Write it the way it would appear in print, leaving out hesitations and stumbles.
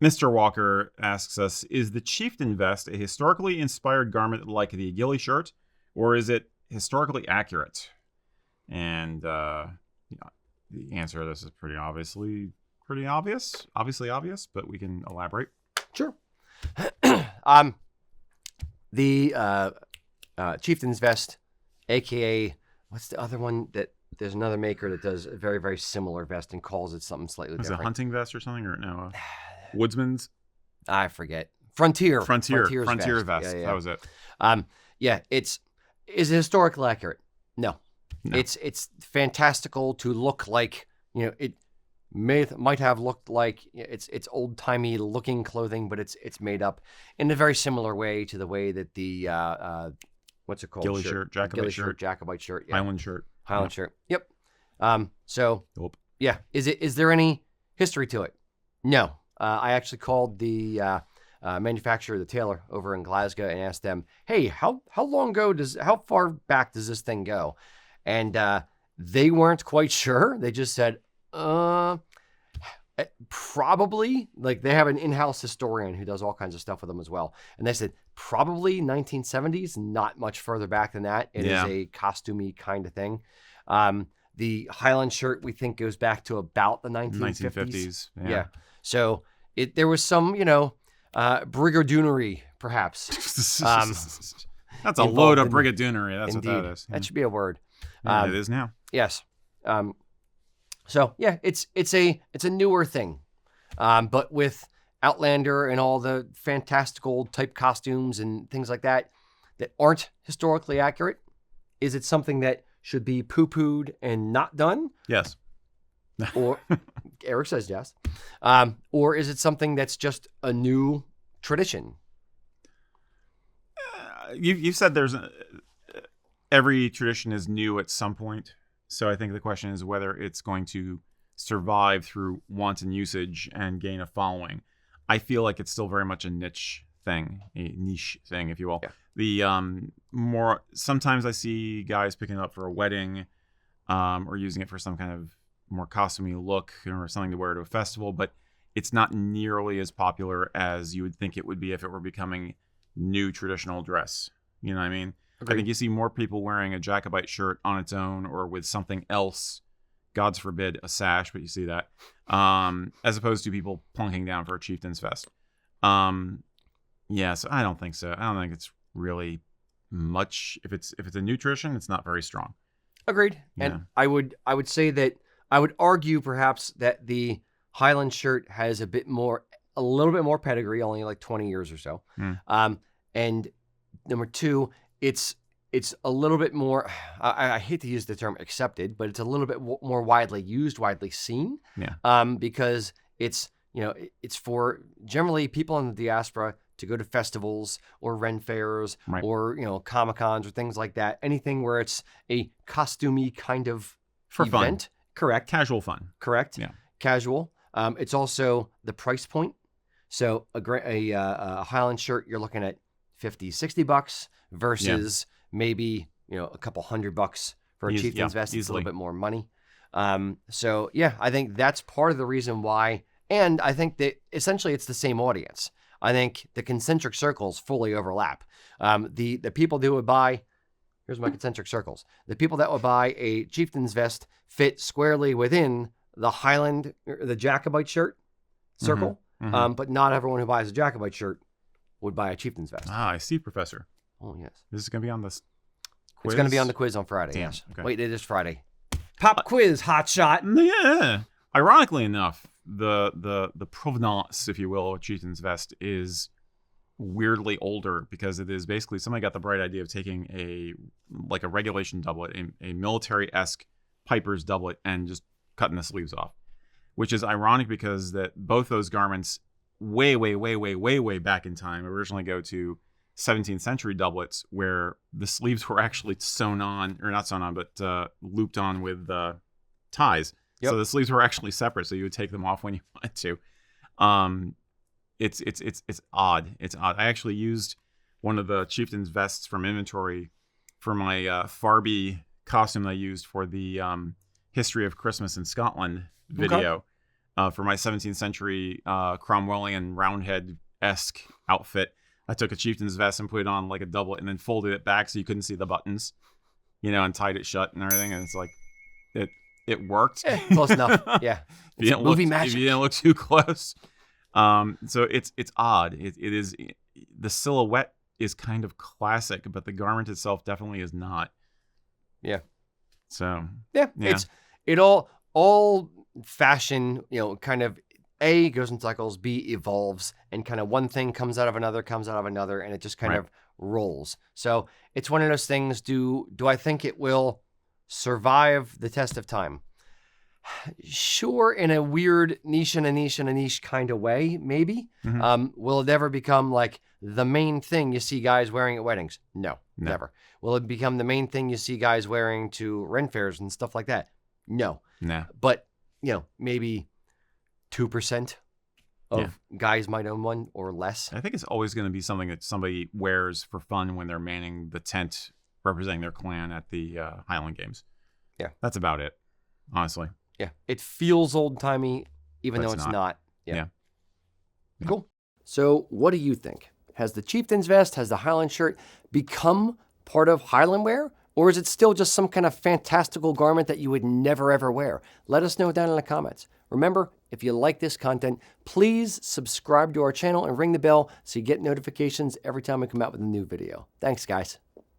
Mr. Walker asks us, is the Chieftain vest a historically inspired garment like the ghillie shirt, or is it historically accurate? And the answer to this is pretty obvious, but we can elaborate. Sure. The Chieftain's vest, aka what's the other one that there's another maker that does a very, very similar vest and calls it something slightly different. Is it a hunting vest or something, or no? Woodsman's? I forget. Frontier vest. Yeah. That was it. Is it historically accurate? No. It's fantastical to look like, it might have looked like it's old-timey looking clothing, but it's made up in a very similar way to the way that the what's it called? Ghillie shirt, Jacobite shirt, yeah. Highland shirt. Yep. Is there any history to it? No. I actually called the manufacturer, the tailor over in Glasgow, and asked them, "Hey, how far back does this thing go?" And they weren't quite sure. They just said, probably, like they have an in-house historian who does all kinds of stuff with them as well. And they said, probably 1970s, not much further back than that. It is a costumey kind of thing. The Highland shirt, we think, goes back to about the 1950s. Yeah. So there was some, brigadoonery, perhaps. That's a load of brigadoonery. That's indeed. What that is. That should be a word. It is now. Yes. So yeah, it's a newer thing, but with Outlander and all the fantastical type costumes and things like that aren't historically accurate. Is it something that should be poo-pooed and not done? Yes. Or Erik says yes. Or is it something that's just a new tradition? You've said every tradition is new at some point. So I think the question is whether it's going to survive through want and usage and gain a following. I feel like it's still very much a niche thing, if you will. Yeah. The more sometimes I see guys picking it up for a wedding, or using it for some kind of more costumey look or something to wear to a festival, but it's not nearly as popular as you would think it would be if it were becoming new traditional dress. You know what I mean? Agreed. I think you see more people wearing a Jacobite shirt on its own or with something else, God's forbid a sash, but you see that, as opposed to people plunking down for a Chieftain's vest. So I don't think so. I don't think it's really much. If it's a new tradition, it's not very strong. Agreed. Yeah. And I would say that I would argue perhaps that the Highland shirt has a little bit more pedigree, only like 20 years or so. And number two, it's a little bit more, I hate to use the term accepted, but it's a little bit more widely used, widely seen. Yeah. Because it's for generally people in the diaspora to go to festivals or Ren fairs, right, or, Comic-Cons or things like that. Anything where it's a costumey kind of for event. Fun. Correct. Casual fun. Correct. Yeah. Casual. It's also the price point. So a Highland shirt, you're looking at $50, $60 versus maybe, a couple $100 for a Chieftain's vest. It's a little bit more money. I think that's part of the reason why. And I think that essentially it's the same audience. I think the concentric circles fully overlap. The people who would buy, here's my concentric circles. The people that would buy a Chieftain's vest fit squarely within the Highland, the Jacobite shirt circle. Mm-hmm. But not everyone who buys a Jacobite shirt would buy a Chieftain's vest. Ah, I see, Professor. Oh, yes. This is going to be on this quiz? It's going to be on the quiz on Friday, Damn, yes. Okay. Wait, it is Friday. Pop quiz, hot shot. Yeah. Ironically enough, the provenance, if you will, of Chieftain's vest is weirdly older because it is basically somebody got the bright idea of taking a regulation doublet, a military-esque piper's doublet, and just cutting the sleeves off, which is ironic because that both those garments way back in time originally go to 17th century doublets where the sleeves were actually looped on with ties. Yep. So the sleeves were actually separate, so you would take them off when you wanted to. It's odd. It's odd. I actually used one of the Chieftain's vests from inventory for my Farby costume that I used for the History of Christmas in Scotland video. for my 17th century Cromwellian Roundhead-esque outfit. I took a chieftain's vest and put it on like a doublet, and then folded it back so you couldn't see the buttons, and tied it shut and everything. And it's like, it worked. Close enough. Yeah. If you didn't look too close. So it's odd. It is, the silhouette is kind of classic, but the garment itself definitely is not. Yeah. So yeah. It all fashion, kind of A, goes in cycles, B, evolves, and kind of one thing comes out of another, and it just kind of rolls. So it's one of those things. Do I think it will survive the test of time? Sure, in a weird niche kind of way, maybe. Will it ever become like the main thing you see guys wearing at weddings? No, never. Will it become the main thing you see guys wearing to Ren fairs and stuff like that? No. Nah. But, maybe 2% of guys might own one or less. I think it's always going to be something that somebody wears for fun when they're manning the tent representing their clan at the Highland Games. Yeah. That's about it, honestly. Yeah. It feels old-timey, even though it's not. Yeah. Cool. So what do you think? Has the Chieftain's vest, has the Highland shirt become part of Highland wear? Or is it still just some kind of fantastical garment that you would never, ever wear? Let us know down in the comments. Remember, if you like this content, please subscribe to our channel and ring the bell so you get notifications every time we come out with a new video. Thanks, guys.